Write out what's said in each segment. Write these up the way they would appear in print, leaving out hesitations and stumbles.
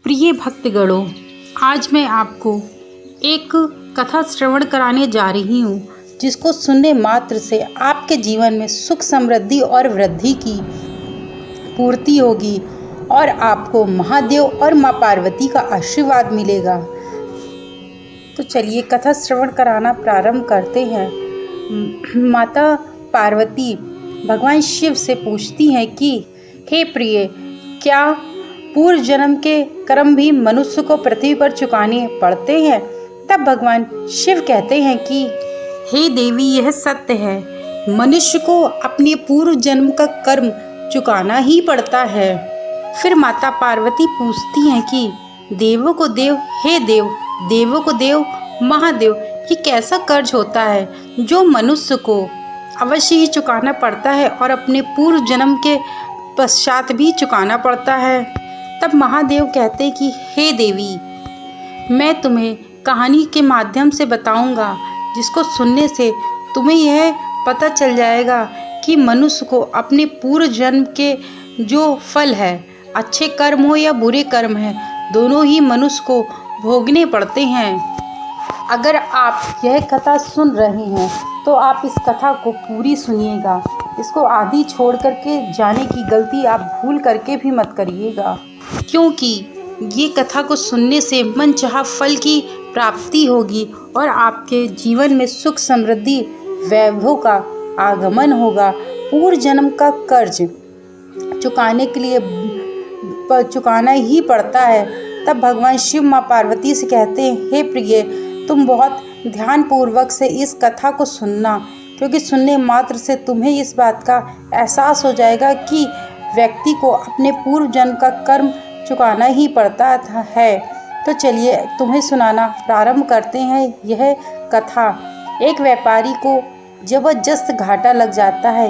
प्रिय भक्तगणों, आज मैं आपको एक कथा श्रवण कराने जा रही हूँ, जिसको सुनने मात्र से आपके जीवन में सुख समृद्धि और वृद्धि की पूर्ति होगी और आपको महादेव और माँ पार्वती का आशीर्वाद मिलेगा। तो चलिए कथा श्रवण कराना प्रारंभ करते हैं। माता पार्वती भगवान शिव से पूछती हैं कि हे प्रिय, क्या पूर्व जन्म के कर्म भी मनुष्य को पृथ्वी पर चुकाने पड़ते हैं? तब भगवान शिव कहते हैं कि हे देवी, यह सत्य है, मनुष्य को अपने पूर्व जन्म का कर्म चुकाना ही पड़ता है। फिर माता पार्वती पूछती हैं कि देवों को देव, हे देव, देवों को देव, महादेव, ये कैसा कर्ज होता है जो मनुष्य को अवश्य ही चुकाना पड़ता है और अपने पूर्व जन्म के पश्चात भी चुकाना पड़ता है? तब महादेव कहते कि हे देवी, मैं तुम्हें कहानी के माध्यम से बताऊंगा, जिसको सुनने से तुम्हें यह पता चल जाएगा कि मनुष्य को अपने पूर्व जन्म के जो फल है, अच्छे कर्म हो या बुरे कर्म हैं, दोनों ही मनुष्य को भोगने पड़ते हैं। अगर आप यह कथा सुन रहे हैं तो आप इस कथा को पूरी सुनिएगा। इसको आधी छोड़ करके जाने की गलती आप भूल करके भी मत करिएगा, क्योंकि ये कथा को सुनने से मनचाहा फल की प्राप्ति होगी और आपके जीवन में सुख समृद्धि वैभव का आगमन होगा। पूर्व जन्म का कर्ज चुकाने के लिए चुकाना ही पड़ता है। तब भगवान शिव माँ पार्वती से कहते हैं, हे प्रिय, तुम बहुत ध्यानपूर्वक से इस कथा को सुनना, क्योंकि सुनने मात्र से तुम्हें इस बात का एहसास हो जाएगा कि व्यक्ति को अपने पूर्व जन्म का कर्म चुकाना ही पड़ता है। तो चलिए तुम्हें सुनाना प्रारंभ करते हैं। यह कथा एक व्यापारी को जबरदस्त घाटा लग जाता है।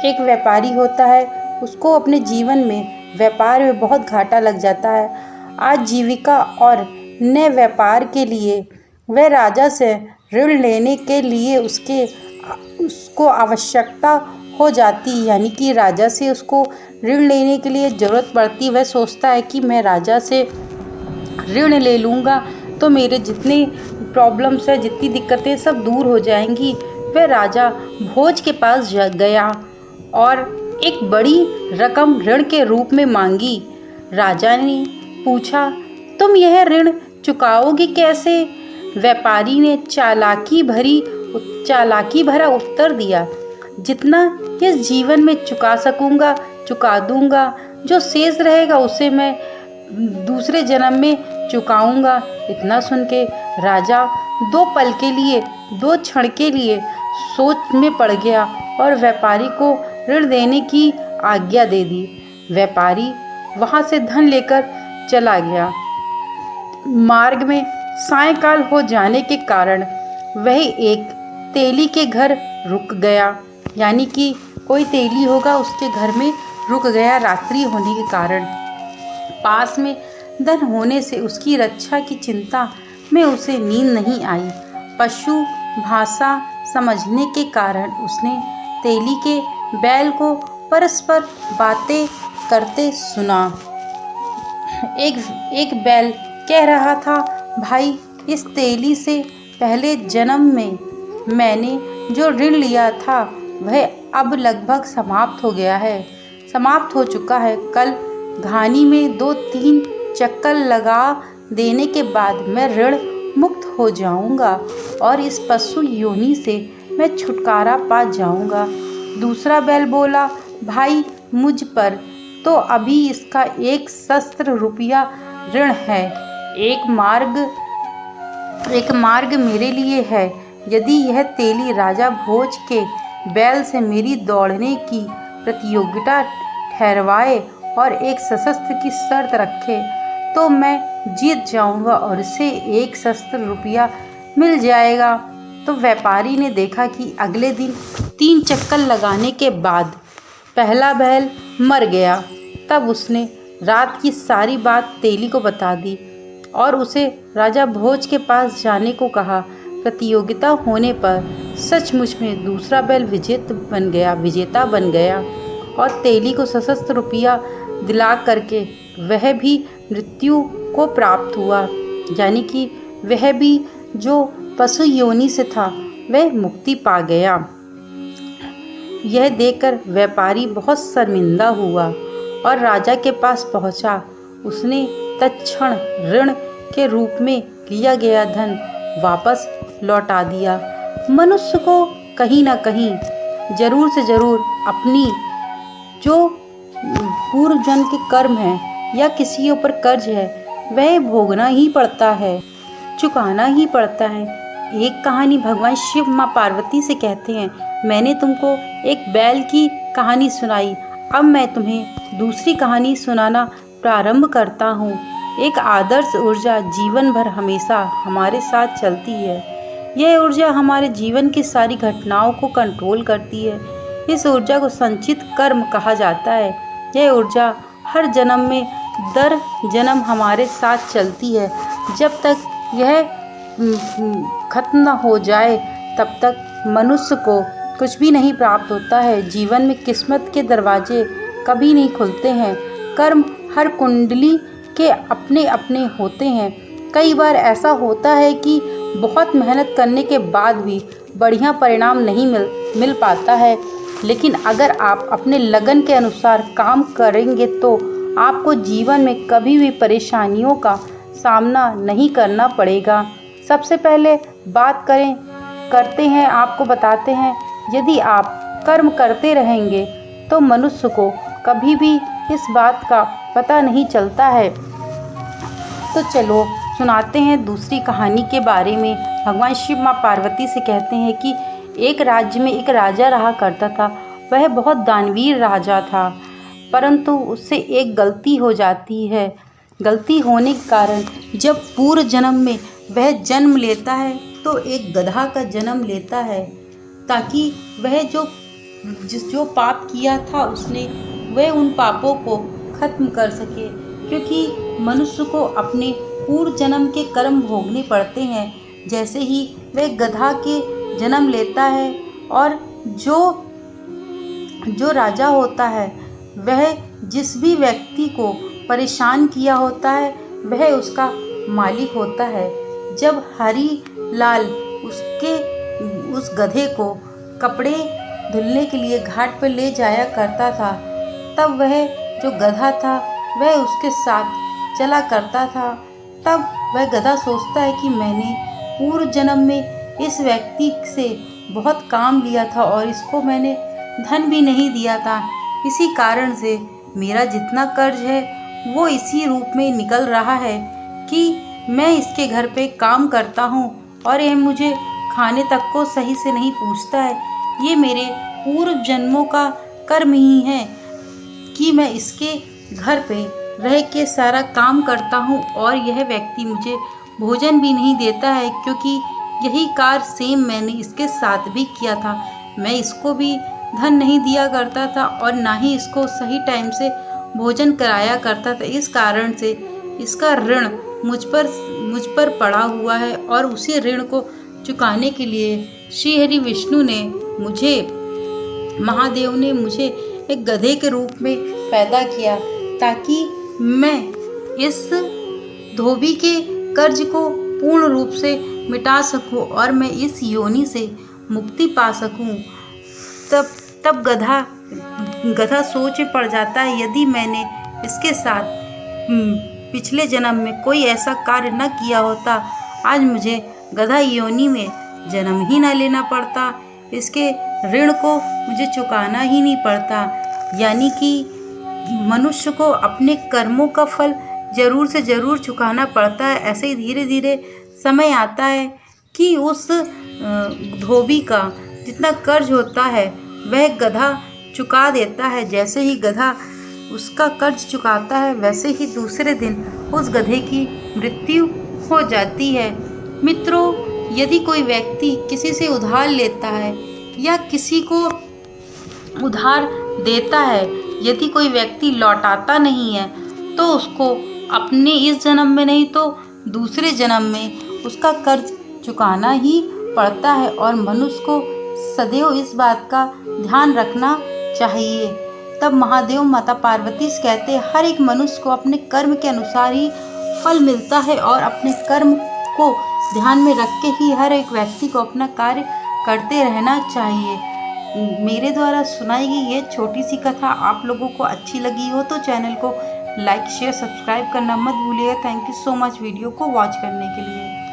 एक व्यापारी होता है, उसको अपने जीवन में व्यापार में बहुत घाटा लग जाता है। आजीविका और नए व्यापार के लिए वह राजा से ऋण लेने के लिए उसको आवश्यकता हो जाती, यानी कि राजा से उसको ऋण लेने के लिए ज़रूरत पड़ती। वह सोचता है कि मैं राजा से ऋण ले लूँगा तो मेरे जितने प्रॉब्लम्स है, जितनी दिक्कतें सब दूर हो जाएंगी। वह राजा भोज के पास गया और एक बड़ी रकम ऋण के रूप में मांगी। राजा ने पूछा, तुम यह ऋण चुकाओगे कैसे? व्यापारी ने चालाकी भरा उत्तर दिया, जितना इस जीवन में चुका सकूंगा चुका दूंगा, जो शेष रहेगा उसे मैं दूसरे जन्म में चुकाऊंगा। इतना सुन के राजा दो क्षण के लिए सोच में पड़ गया और व्यापारी को ऋण देने की आज्ञा दे दी। व्यापारी वहां से धन लेकर चला गया। मार्ग में सायंकाल हो जाने के कारण वह एक तेली के घर रुक गया, यानी कि कोई तेली होगा उसके घर में रुक गया रात्रि होने के कारण। पास में धन होने से उसकी रक्षा की चिंता में उसे नींद नहीं आई। पशु भाषा समझने के कारण उसने तेली के बैल को परस्पर बातें करते सुना। एक बैल कह रहा था, भाई, इस तेली से पहले जन्म में मैंने जो ऋण लिया था वह अब लगभग समाप्त हो चुका है। कल घानी में 2-3 चक्कर लगा देने के बाद मैं ऋण मुक्त हो जाऊंगा और इस पशु योनि से मैं छुटकारा पा जाऊंगा। दूसरा बैल बोला, भाई, मुझ पर तो अभी इसका 1 सहस्त्र रुपया ऋण है। एक मार्ग मेरे लिए है। यदि यह तेली राजा भोज के बैल से मेरी दौड़ने की प्रतियोगिता ठहरवाए और 1 सहस्त्र की शर्त रखे तो मैं जीत जाऊंगा और इसे 1 सहस्त्र रुपया मिल जाएगा। तो व्यापारी ने देखा कि अगले दिन 3 चक्कर लगाने के बाद पहला बैल मर गया। तब उसने रात की सारी बात तेली को बता दी और उसे राजा भोज के पास जाने को कहा। प्रतियोगिता होने पर सचमुच में दूसरा बैल विजेता बन गया और तेली को सहस्त्र रुपया दिला करके वह भी मृत्यु को प्राप्त हुआ, यानी कि वह भी जो पशु योनि से था वह मुक्ति पा गया। यह देखकर व्यापारी बहुत शर्मिंदा हुआ और राजा के पास पहुंचा। उसने तत्क्षण ऋण के रूप में लिया गया धन वापस लौटा दिया। मनुष्य को कहीं ना कहीं जरूर से जरूर अपनी जो पूर्व जन्म के कर्म है या किसी के ऊपर कर्ज है वह भोगना ही पड़ता है, चुकाना ही पड़ता है। एक कहानी भगवान शिव माँ पार्वती से कहते हैं, मैंने तुमको एक बैल की कहानी सुनाई, अब मैं तुम्हें दूसरी कहानी सुनाना प्रारंभ करता हूँ। एक आदर्श ऊर्जा जीवन भर हमेशा हमारे साथ चलती है। यह ऊर्जा हमारे जीवन की सारी घटनाओं को कंट्रोल करती है। इस ऊर्जा को संचित कर्म कहा जाता है। यह ऊर्जा हर जन्म में दर जन्म हमारे साथ चलती है। जब तक यह खत्म न हो जाए तब तक मनुष्य को कुछ भी नहीं प्राप्त होता है। जीवन में किस्मत के दरवाजे कभी नहीं खुलते हैं। कर्म हर कुंडली के अपने अपने होते हैं। कई बार ऐसा होता है कि बहुत मेहनत करने के बाद भी बढ़िया परिणाम नहीं मिल पाता है, लेकिन अगर आप अपने लगन के अनुसार काम करेंगे तो आपको जीवन में कभी भी परेशानियों का सामना नहीं करना पड़ेगा। सबसे पहले बात करते हैं, आपको बताते हैं, यदि आप कर्म करते रहेंगे तो मनुष्य को कभी भी इस बात का पता नहीं चलता है। तो चलो सुनाते हैं दूसरी कहानी के बारे में। भगवान शिव माँ पार्वती से कहते हैं कि एक राज्य में एक राजा रहा करता था। वह बहुत दानवीर राजा था, परंतु उससे एक गलती हो जाती है। गलती होने के कारण जब पूर्व जन्म में वह जन्म लेता है तो एक गधा का जन्म लेता है, ताकि वह जो पाप किया था उसने वह उन पापों को खत्म कर सके। क्योंकि मनुष्य को अपने पूर्व जन्म के कर्म भोगने पड़ते हैं। जैसे ही वह गधा के जन्म लेता है और जो राजा होता है वह जिस भी व्यक्ति को परेशान किया होता है वह उसका मालिक होता है। जब हरी लाल उस गधे को कपड़े धुलने के लिए घाट पर ले जाया करता था, तब वह जो गधा था वह उसके साथ चला करता था। तब वह गधा सोचता है कि मैंने पूर्व जन्म में इस व्यक्ति से बहुत काम लिया था और इसको मैंने धन भी नहीं दिया था, इसी कारण से मेरा जितना कर्ज है वो इसी रूप में निकल रहा है कि मैं इसके घर पे काम करता हूँ और यह मुझे खाने तक को सही से नहीं पूछता है। ये मेरे पूर्व जन्मों का कर्म ही है कि मैं इसके घर पे रह के सारा काम करता हूँ और यह व्यक्ति मुझे भोजन भी नहीं देता है, क्योंकि यही कार्य सेम मैंने इसके साथ भी किया था। मैं इसको भी धन नहीं दिया करता था और ना ही इसको सही टाइम से भोजन कराया करता था। इस कारण से इसका ऋण मुझ पर पड़ा हुआ है और उसी ऋण को चुकाने के लिए श्री हरि विष्णु ने महादेव ने मुझे एक गधे के रूप में पैदा किया, ताकि मैं इस धोबी के कर्ज को पूर्ण रूप से मिटा सकूं और मैं इस योनि से मुक्ति पा सकूं। तब गधा सोच में पड़ जाता है, यदि मैंने इसके साथ पिछले जन्म में कोई ऐसा कार्य न किया होता, आज मुझे गधा योनि में जन्म ही न लेना पड़ता, इसके ऋण को मुझे चुकाना ही नहीं पड़ता। यानी कि मनुष्य को अपने कर्मों का फल जरूर से जरूर चुकाना पड़ता है। ऐसे ही धीरे धीरे समय आता है कि उस धोबी का जितना कर्ज होता है वह गधा चुका देता है। जैसे ही गधा उसका कर्ज चुकाता है वैसे ही दूसरे दिन उस गधे की मृत्यु हो जाती है। मित्रों, यदि कोई व्यक्ति किसी से उधार लेता है या किसी को उधार देता है, यदि कोई व्यक्ति लौटाता नहीं है तो उसको अपने इस जन्म में नहीं तो दूसरे जन्म में उसका कर्ज चुकाना ही पड़ता है। और मनुष्य को सदैव इस बात का ध्यान रखना चाहिए। तब महादेव माता पार्वती से कहते हर एक मनुष्य को अपने कर्म के अनुसार ही फल मिलता है और अपने कर्म को ध्यान में रख के ही हर एक व्यक्ति को अपना कार्य करते रहना चाहिए। मेरे द्वारा सुनाई गई ये छोटी सी कथा आप लोगों को अच्छी लगी हो तो चैनल को लाइक शेयर सब्सक्राइब करना मत भूलिएगा। Thank you so much video को वॉच करने के लिए।